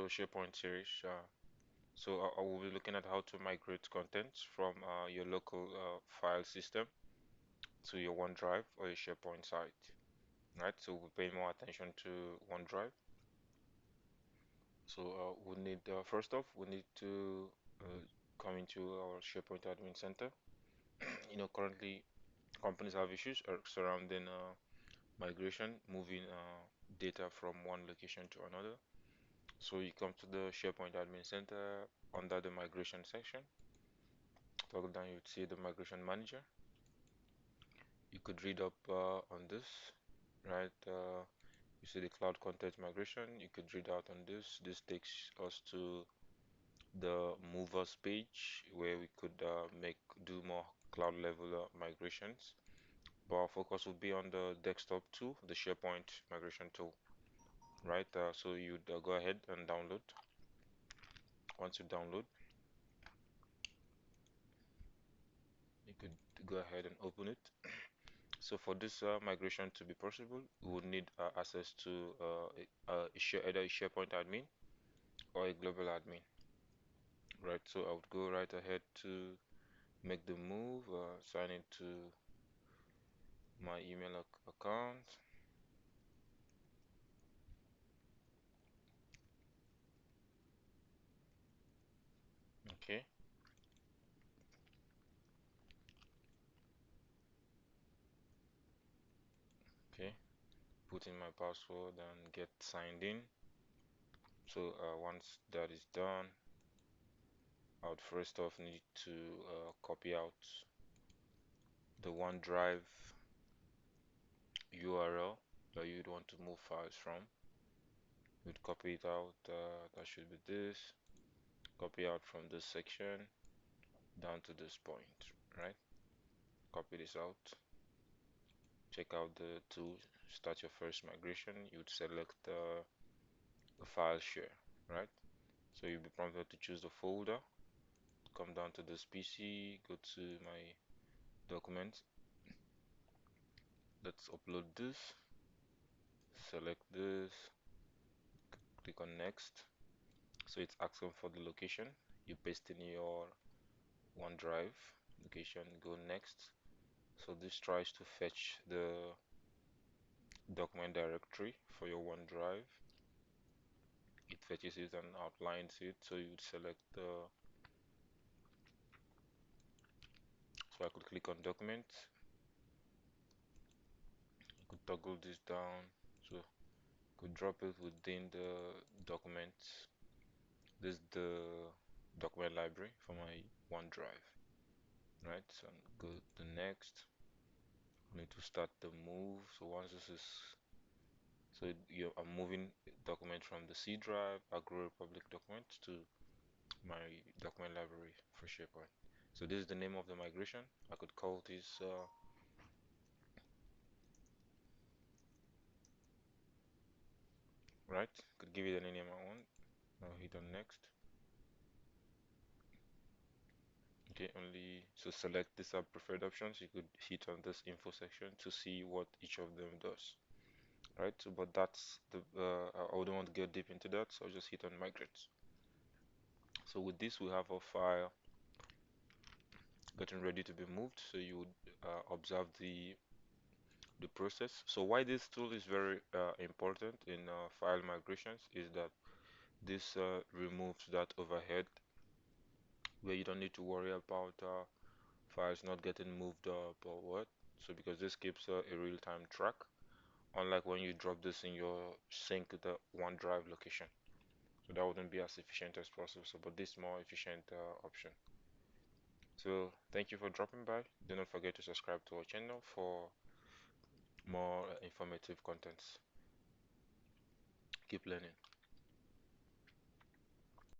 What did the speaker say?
SharePoint series. I will be looking at how to migrate content from your local file system to your OneDrive or your SharePoint site. Right, so we'll pay more attention to OneDrive. We need first off we need to come into our SharePoint Admin Center. Currently companies have issues surrounding migration, moving data from one location to another. So you come to the SharePoint Admin Center under the migration section. Toggle down, you would see the migration manager. You could read up on this, right? You see the cloud content migration. You could read out on this. This takes us to the movers page where we could do more cloud level migrations. But our focus will be on the desktop tool, the SharePoint Migration Tool, right? So you'd go ahead and download. Once you download, you could go ahead and open it. So for this migration to be possible, we would need access to either a SharePoint admin or a global admin, right? So I would go right ahead to make the move, sign into my email account. Okay, okay. Put in my password and get signed in. So once that is done, I would first off need to copy out the OneDrive URL that you'd want to move files from. You'd copy it out, that should be this. Copy out from this section down to this point, right? Copy this out. Check out the tool, start your first migration. You'd select the file share, right? So you'll be prompted to choose the folder. Come down to this PC, go to my documents. Let's upload this. Select this, click on next. So it's asking for the location. You paste in your OneDrive location, go next. So this tries to fetch the document directory for your OneDrive. It fetches it and outlines it. So you would select the. So I could click on document. I could toggle this down. So could drop it within the document. This is the document library for my OneDrive, right? So go to next. I need to start the move. So once this is I'm moving document from the C drive, Agro Republic document to my document library for SharePoint. So this is the name of the migration. I could call this right. Could give it any name I want. Now hit on next. Okay, only so select these are preferred options. You could hit on this info section to see what each of them does. Right. So, but that's the I wouldn't want to get deep into that, so I'll just hit on migrate. So with this, we have a file getting ready to be moved. So you would observe the process. So why this tool is very important in file migrations is that this removes that overhead where you don't need to worry about files not getting moved up or what. So because this keeps a real-time track, unlike when you drop this in your sync the OneDrive location. So that wouldn't be as efficient as possible. So, but this more efficient option. So thank you for dropping by. Do not forget to subscribe to our channel for more informative contents. Keep learning.